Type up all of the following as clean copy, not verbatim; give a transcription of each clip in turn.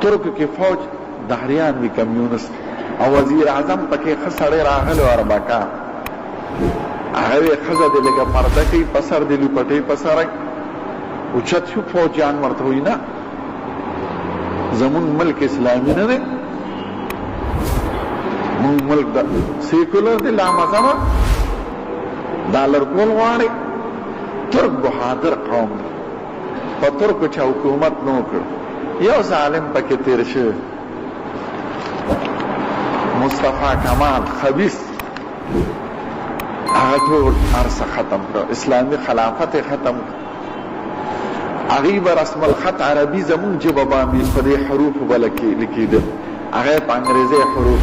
ترکو کې فوج دهریان وی کمیونست او وزیر اعظم پکې خسړې راغله اربکا هغه خزه د لګه پرده کې پسر د لپټې پسر او چت شو فوجان ورته وینا زمون ملک اسلامي نه دی مون ملک د سیکولر دی لا مزما ډالر کول غواړي ترک بهادر قوم په ترکو چې حکومت نو کړ یو ظالم پکې تیر شو مصطفی کمال خبیث هغه ټول ارسه ختم کړ اسلامي خلافت ختم کړ هغه به رسم الخط عربي زمون جبه باندې په دې حروف بلکې لیکیدل هغه په انګریزي حروف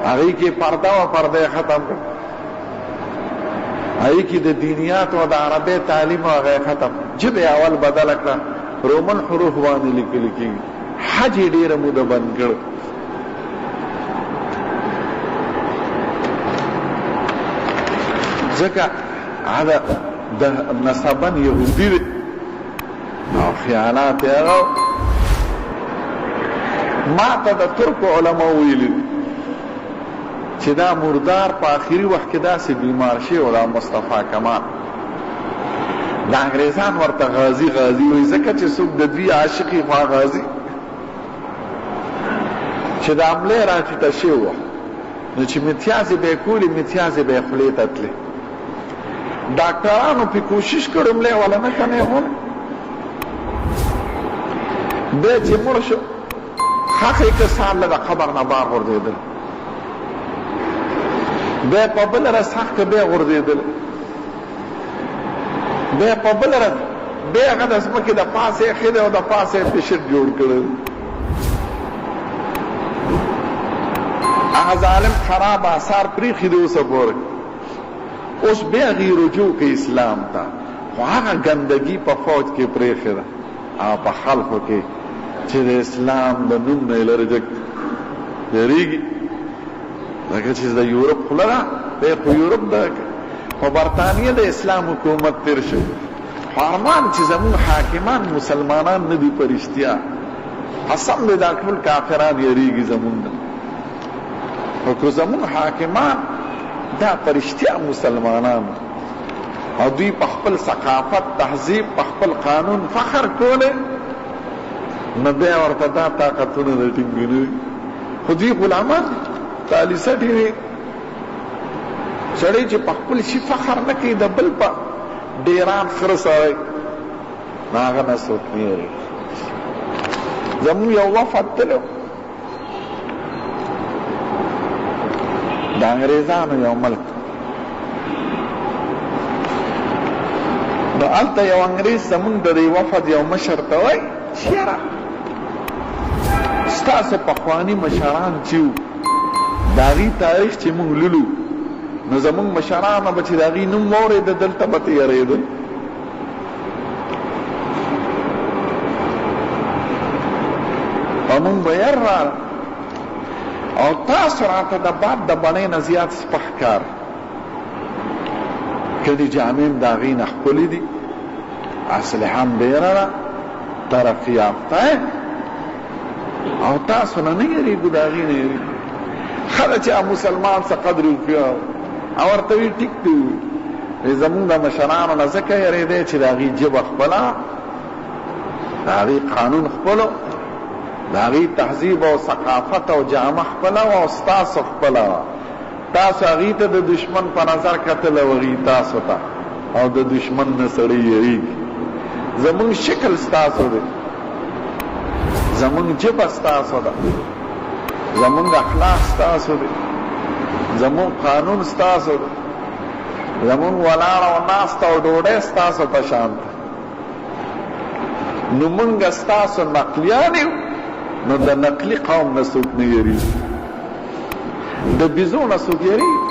هغه کې پرده او پرده ختم کړ هغه کې د دینیات او د عربي تعلیم هغه ختم جبه اول بدل کړ رومن حروف باندې لیکل کېږي حج ډیره موده بند کړ ځکه هغه د نسبن يهودي او خیانات هغه ما ته د ترک علماء ویلي چې دا مردار په آخري وخت کې داسې بیمار شي او دا مصطفی کمال دا انګریزان ورته غازی غازی وایي ځکه چې څوک د دوی عاشقي خوا غازی چې د حملې راټیټه شوې وه نو چې متیازې به یې کولې متیازې به یې خولې ته تلې ډاکټرانو پې کوشش کړو ملې والا نه کنې هونه بیا چې مړ شو خاخې که سال له د قبر نه بار غورځېدل بیا په بله ورځ خاښ که بیا غورځېدل بیا په بله ورځ بیا هغه د ځمکې د پاسه یې ښه دی او د پاسه یې پشت جوړ کړی هغه ظالم خراب آثار پرېښي دي اوسه پورې اوس بیا هغې رجوع کوي اسلام ته خو هغه ګندګي په فوج کې پرېښې ده او په خلکو کې چې د اسلام د نوم نه یې لرې یېرېږي لکه چې د یورپ خوله ده دی خو یورپ ده په برطانیه د اسلام حکومت تیر شو خو ارمان چې زموږ حاکمان مسلمانان نه دي په رښتیا قسم دی دا ټول کافران یېرېږي زموږ نه خو که زموږ حاکمان دا په رښتیا مسلمانان او دوی په خپل ثقافت تهذیب په خپل قانون فخر کولی نو بیا ورته دا طاقتونه د ټینګ نه خو دوی غلامان تالیسه ډېرې سړی چې په خپل شي فخر نه کوي د بل په ډیران خره سړی نو هغه نه څوک نه یېرېږي زموږ یو وفد تللی د انګریزانو یو ملک نو هلته یو انګریز زمونږ د دې وفد یو مشر ته وایي چې یاره ستاسو پخواني مشران چې وو د هغې تاریخ چې موږ لولو نو زمونږ مشرانو به چې د هغې نوم واورېده دلته به تیارېدل او موږ به یې راغله او تاسو راته د باد د بڼې نه زیات سپک کار کدي جامې هم د هغې نه ښکلي دي اسلحه هم ډېره ده ترقي یافته او تاسو نه نه یېرېږو د هغې نه یېرېږو ښه ده چې مسلمان څه قدر وکړي او ورته وي ټیک دی زمونږ د مشرانو نه ځکه یېرېدی چې د هغې ژبه خپله د هغې قانون خپلو د هغې تهذیب او ثقافت او جامه خپله وه او ستاسو خپله وه تاسو هغې ته د دشمن په نظر کتل او هغې تاسو ته او د دشمن نه سړی یېرېږي زمونږ شکل ستاسو دی زمونږ ژبه ستاسو ده زمونږ اخلاق ستاسو دی زمونږ قانون ستاسو دی زمونږ ولاړ او ناست او ډوډۍ ستاسو په شان ده نو مونږ ستاسو نقلیان یو نو د نقلی قوم نه څوک نه یېرېږي د بیزو نه څوک یېرېږي